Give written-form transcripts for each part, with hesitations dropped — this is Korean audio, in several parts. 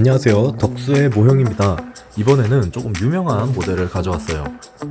안녕하세요, 덕수의 모형입니다. 이번에는 조금 유명한 모델을 가져왔어요.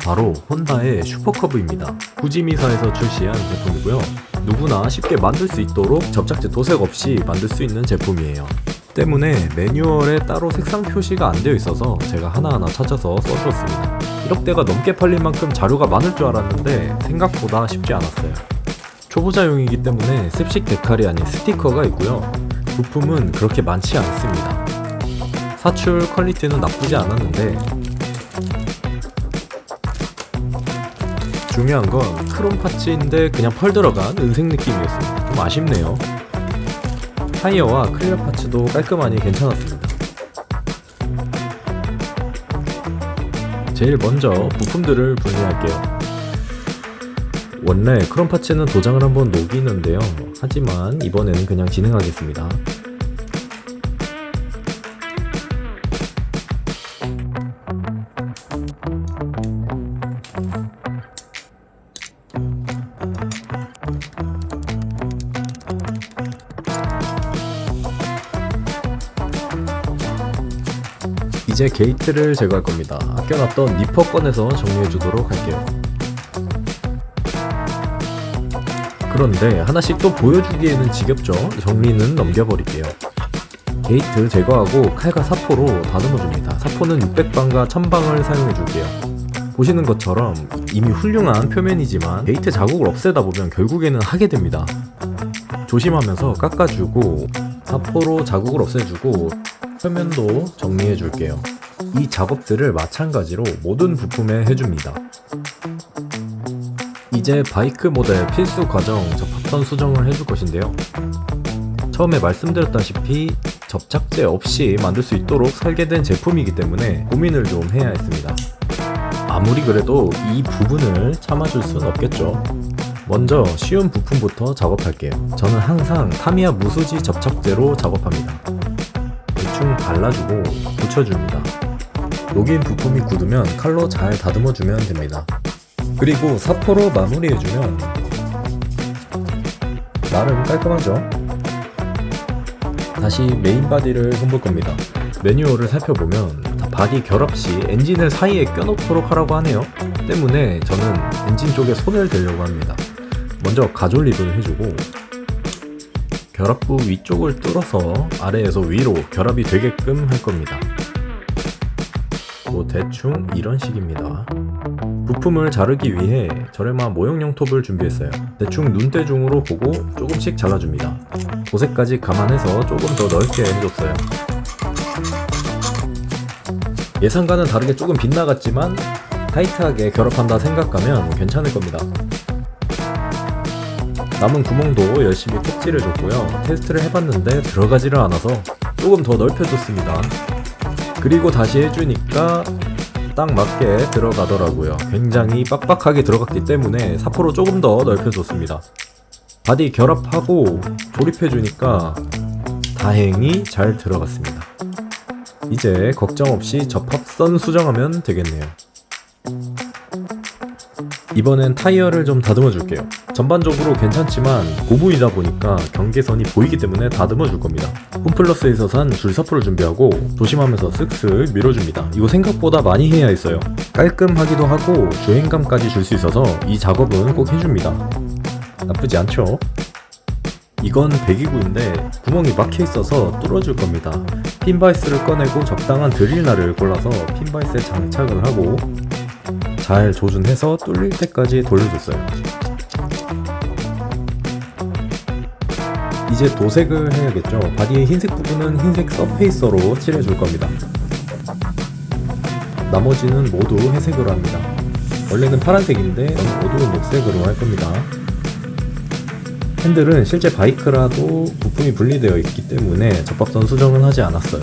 바로 혼다의 슈퍼커브입니다. 후지미사에서 출시한 제품이고요. 누구나 쉽게 만들 수 있도록 접착제 도색 없이 만들 수 있는 제품이에요. 때문에 매뉴얼에 따로 색상 표시가 안 되어 있어서 제가 하나하나 찾아서 써주었습니다. 1억대가 넘게 팔릴 만큼 자료가 많을 줄 알았는데 생각보다 쉽지 않았어요. 초보자용이기 때문에 습식 데칼이 아닌 스티커가 있고요. 부품은 그렇게 많지 않습니다. 사출 퀄리티는 나쁘지 않았는데 중요한 건 크롬 파츠인데 그냥 펄 들어간 은색 느낌이었습니다. 좀 아쉽네요. 타이어와 클리어 파츠도 깔끔하니 괜찮았습니다. 제일 먼저 부품들을 분리할게요. 원래 크롬 파츠는 도장을 한번 녹이는데요. 하지만 이번에는 그냥 진행하겠습니다. 이제 게이트를 제거할 겁니다. 아껴놨던 니퍼 꺼내서 정리해주도록 할게요. 그런데 하나씩 또 보여주기에는 지겹죠? 정리는 넘겨버릴게요. 게이트 제거하고 칼과 사포로 다듬어줍니다. 사포는 600방과 1000방을 사용해줄게요. 보시는 것처럼 이미 훌륭한 표면이지만 게이트 자국을 없애다 보면 결국에는 하게 됩니다. 조심하면서 깎아주고 사포로 자국을 없애주고 표면도 정리해줄게요. 이 작업들을 마찬가지로 모든 부품에 해줍니다. 이제 바이크 모델 필수 과정 접합선 수정을 해줄 것인데요. 처음에 말씀드렸다시피 접착제 없이 만들 수 있도록 설계된 제품이기 때문에 고민을 좀 해야 했습니다. 아무리 그래도 이 부분을 참아줄 순 없겠죠. 먼저 쉬운 부품부터 작업할게요. 저는 항상 타미야 무수지 접착제로 작업합니다. 대충 발라주고 붙여줍니다. 녹인 부품이 굳으면 칼로 잘 다듬어주면 됩니다. 그리고 사포로 마무리해주면 나름 깔끔하죠? 다시 메인 바디를 손볼 겁니다. 매뉴얼을 살펴보면 바디 결합 시 엔진을 사이에 껴놓도록 하라고 하네요. 때문에 저는 엔진 쪽에 손을 대려고 합니다. 먼저 가졸 리븐을 해주고 결합부 위쪽을 뚫어서 아래에서 위로 결합이 되게끔 할 겁니다. 뭐 대충 이런 식입니다. 부품을 자르기 위해 저렴한 모형용 톱을 준비했어요. 대충 눈대중으로 보고 조금씩 잘라줍니다. 도색까지 감안해서 조금 더 넓게 해줬어요. 예상과는 다르게 조금 빗나갔지만 타이트하게 결합한다 생각하면 괜찮을 겁니다. 남은 구멍도 열심히 톱질해줬고요. 테스트를 해봤는데 들어가지를 않아서 조금 더 넓혀줬습니다. 그리고 다시 해주니까 딱 맞게 들어가더라고요. 굉장히 빡빡하게 들어갔기 때문에 사포로 조금 더 넓혀줬습니다. 바디 결합하고 조립해주니까 다행히 잘 들어갔습니다. 이제 걱정 없이 접합선 수정하면 되겠네요. 이번엔 타이어를 좀 다듬어 줄게요. 전반적으로 괜찮지만 고무이다 보니까 경계선이 보이기 때문에 다듬어 줄 겁니다. 홈플러스에서 산 줄사포를 준비하고 조심하면서 쓱쓱 밀어줍니다. 이거 생각보다 많이 해야 했어요. 깔끔하기도 하고 주행감까지 줄 수 있어서 이 작업은 꼭 해줍니다. 나쁘지 않죠? 이건 배기구인데 구멍이 막혀 있어서 뚫어줄 겁니다. 핀바이스를 꺼내고 적당한 드릴날을 골라서 핀바이스에 장착을 하고 잘 조준해서 뚫릴 때까지 돌려줬어요. 이제 도색을 해야겠죠. 바디의 흰색 부분은 흰색 서페이서로 칠해줄 겁니다. 나머지는 모두 회색으로 합니다. 원래는 파란색인데 저는 모두 녹색으로 할 겁니다. 핸들은 실제 바이크라도 부품이 분리되어 있기 때문에 접합선 수정은 하지 않았어요.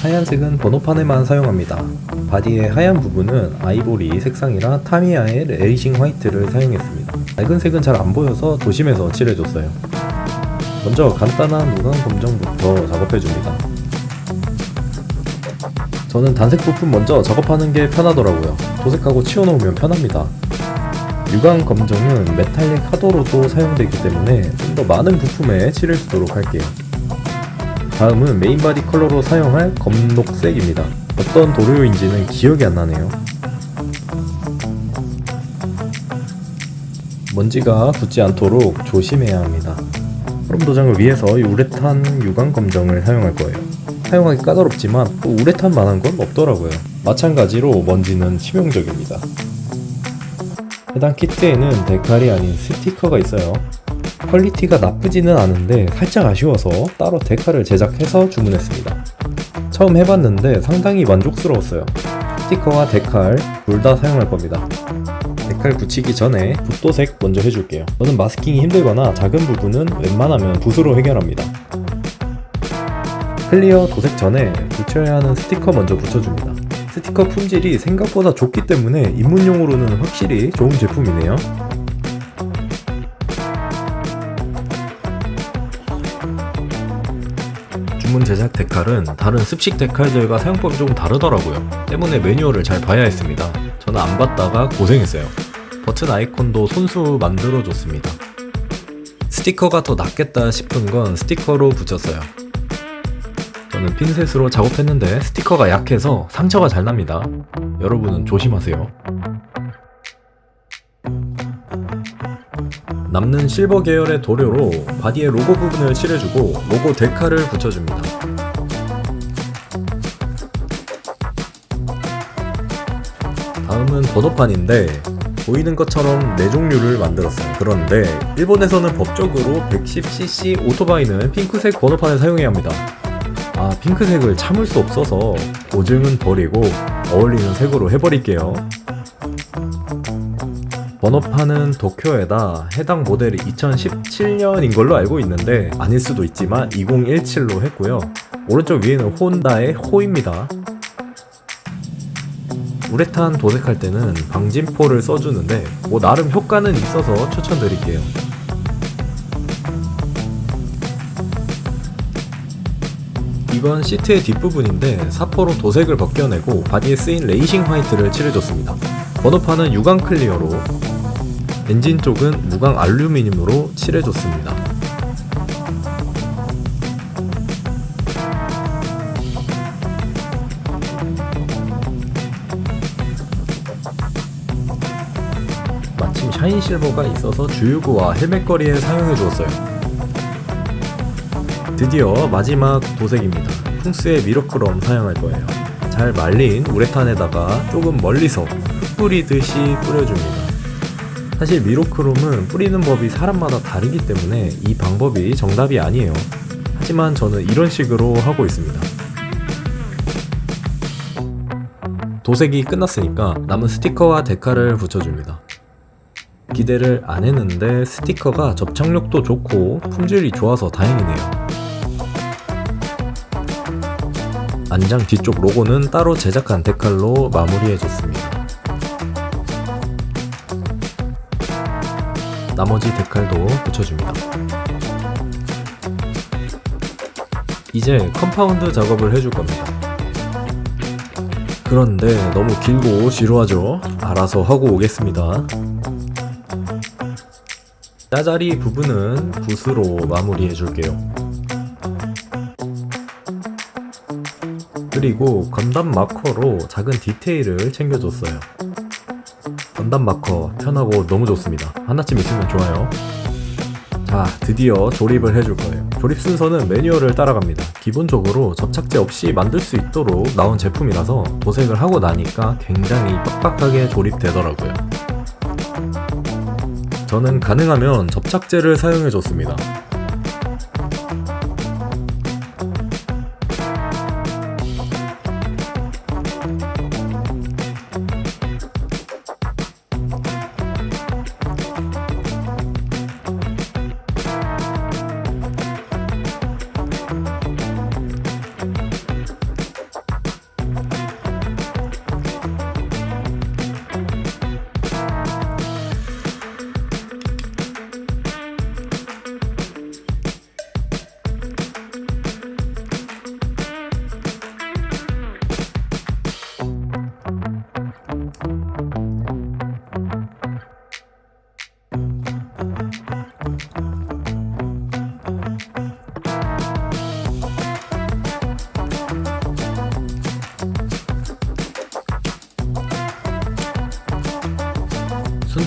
하얀색은 번호판에만 사용합니다. 바디의 하얀 부분은 아이보리 색상이라 타미야의 레이싱 화이트를 사용했습니다. 밝은 색은 잘 안 보여서 조심해서 칠해줬어요. 먼저 간단한 무광 검정부터 작업해줍니다. 저는 단색 부품 먼저 작업하는 게 편하더라고요. 도색하고 치워놓으면 편합니다. 유광 검정은 메탈릭 하도로도 사용되기 때문에 좀 더 많은 부품에 칠해주도록 할게요. 다음은 메인 바디 컬러로 사용할 검록색입니다. 어떤 도료인지는 기억이 안 나네요. 먼지가 붙지 않도록 조심해야 합니다. 크롬 도장을 위해서 우레탄 유광 검정을 사용할 거예요. 사용하기 까다롭지만 또 우레탄만한 건 없더라고요. 마찬가지로 먼지는 치명적입니다. 해당 키트에는 데칼이 아닌 스티커가 있어요. 퀄리티가 나쁘지는 않은데 살짝 아쉬워서 따로 데칼을 제작해서 주문했습니다. 처음 해봤는데 상당히 만족스러웠어요. 스티커와 데칼 둘 다 사용할 겁니다. 데칼 붙이기 전에 붓도색 먼저 해줄게요. 저는 마스킹이 힘들거나 작은 부분은 웬만하면 붓으로 해결합니다. 클리어 도색 전에 붙여야 하는 스티커 먼저 붙여줍니다. 스티커 품질이 생각보다 좋기 때문에 입문용으로는 확실히 좋은 제품이네요. 주문 제작 데칼은 다른 습식 데칼들과 사용법이 조금 다르더라고요. 때문에 매뉴얼을 잘 봐야 했습니다. 저는 안 봤다가 고생했어요. 버튼 아이콘도 손수 만들어줬습니다. 스티커가 더 낫겠다 싶은 건 스티커로 붙였어요. 저는 핀셋으로 작업했는데 스티커가 약해서 상처가 잘 납니다. 여러분은 조심하세요. 남는 실버 계열의 도료로 바디의 로고 부분을 칠해주고 로고 데칼을 붙여줍니다. 다음은 번호판인데 보이는 것처럼 4종류를 만들었어요. 그런데 일본에서는 법적으로 110cc 오토바이는 핑크색 번호판을 사용해야 합니다. 핑크색을 참을 수 없어서 보증은 버리고 어울리는 색으로 해버릴게요. 번호판은 도쿄에다 해당 모델이 2017년인 걸로 알고 있는데 아닐 수도 있지만 2017로 했고요. 오른쪽 위에는 혼다의 호입니다. 우레탄 도색할 때는 방진포를 써주는데 나름 효과는 있어서 추천드릴게요. 이건 시트의 뒷부분인데 사포로 도색을 벗겨내고 바디에 쓰인 레이싱 화이트를 칠해줬습니다. 번호판은 유광 클리어로, 엔진 쪽은 무광 알루미늄으로 칠해줬습니다. 마침 샤인 실버가 있어서 주유구와 헬멧걸이에 사용해주었어요. 드디어 마지막 도색입니다. 풍스의 미러크롬 사용할 거예요. 잘 말린 우레탄에다가 조금 멀리서 흙 뿌리듯이 뿌려줍니다. 사실 미러크롬은 뿌리는 법이 사람마다 다르기 때문에 이 방법이 정답이 아니에요. 하지만 저는 이런 식으로 하고 있습니다. 도색이 끝났으니까 남은 스티커와 데칼을 붙여줍니다. 기대를 안 했는데 스티커가 접착력도 좋고 품질이 좋아서 다행이네요. 안장 뒤쪽 로고는 따로 제작한 데칼로 마무리해줬습니다. 나머지 데칼도 붙여줍니다. 이제 컴파운드 작업을 해줄 겁니다. 그런데 너무 길고 지루하죠? 알아서 하고 오겠습니다. 짜자리 부분은 붓으로 마무리해줄게요. 그리고 건담 마커로 작은 디테일을 챙겨줬어요. 건담 마커 편하고 너무 좋습니다. 하나쯤 있으면 좋아요. 자, 드디어 조립을 해줄 거예요. 조립 순서는 매뉴얼을 따라갑니다. 기본적으로 접착제 없이 만들 수 있도록 나온 제품이라서 도색을 하고 나니까 굉장히 빡빡하게 조립되더라고요. 저는 가능하면 접착제를 사용해줬습니다.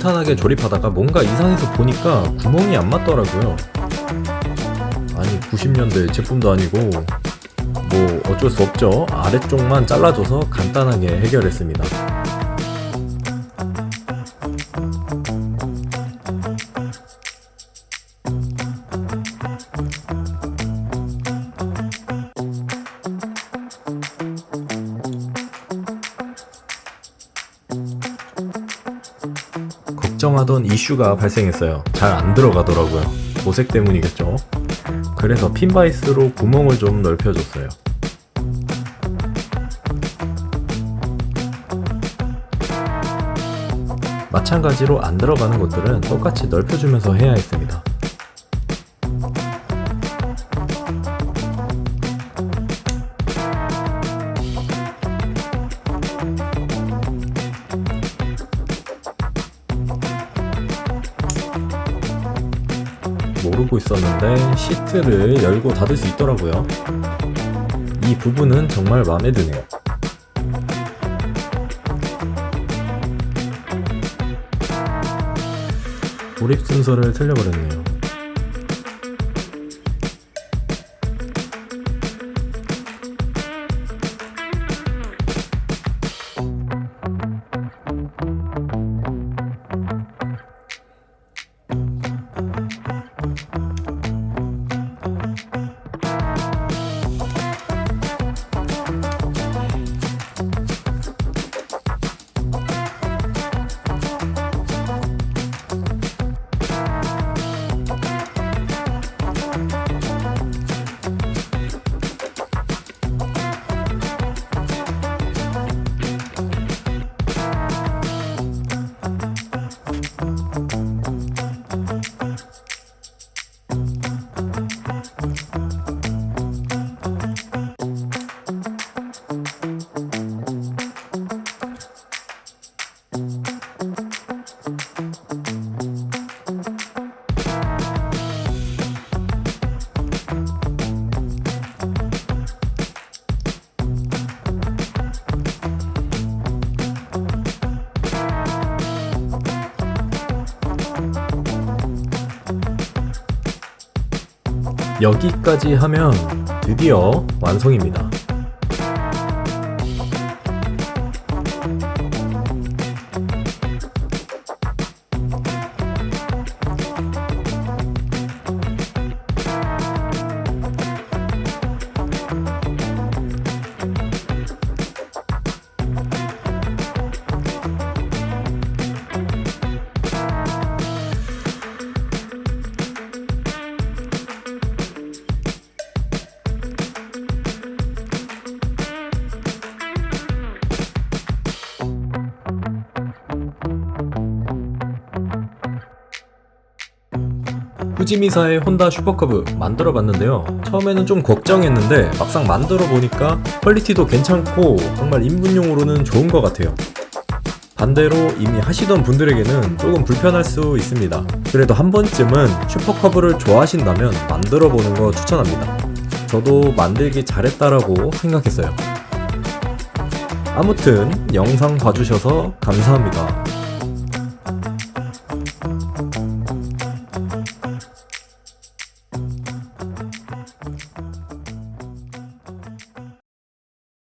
순탄하게 조립하다가 뭔가 이상해서 보니까 구멍이 안 맞더라고요. 아니 90년대 제품도 아니고 뭐 어쩔 수 없죠. 아래쪽만 잘라줘서 간단하게 해결했습니다. 걱정하던 이슈가 발생했어요. 잘 안 들어가더라고요. 도색 때문이겠죠. 그래서 핀바이스로 구멍을 좀 넓혀줬어요. 마찬가지로 안 들어가는 것들은 똑같이 넓혀주면서 해야 했습니다. 모르고 있었는데 시트를 열고 닫을 수 있더라고요. 이 부분은 정말 마음에 드네요. 조립 순서를 틀려버렸네요. 여기까지 하면 드디어 완성입니다. 후지미사의 혼다 슈퍼커브 만들어봤는데요. 처음에는 좀 걱정했는데 막상 만들어보니까 퀄리티도 괜찮고 정말 입문용으로는 좋은 것 같아요. 반대로 이미 하시던 분들에게는 조금 불편할 수 있습니다. 그래도 한 번쯤은 슈퍼커브를 좋아하신다면 만들어보는 거 추천합니다. 저도 만들기 잘했다라고 생각했어요. 아무튼 영상 봐주셔서 감사합니다.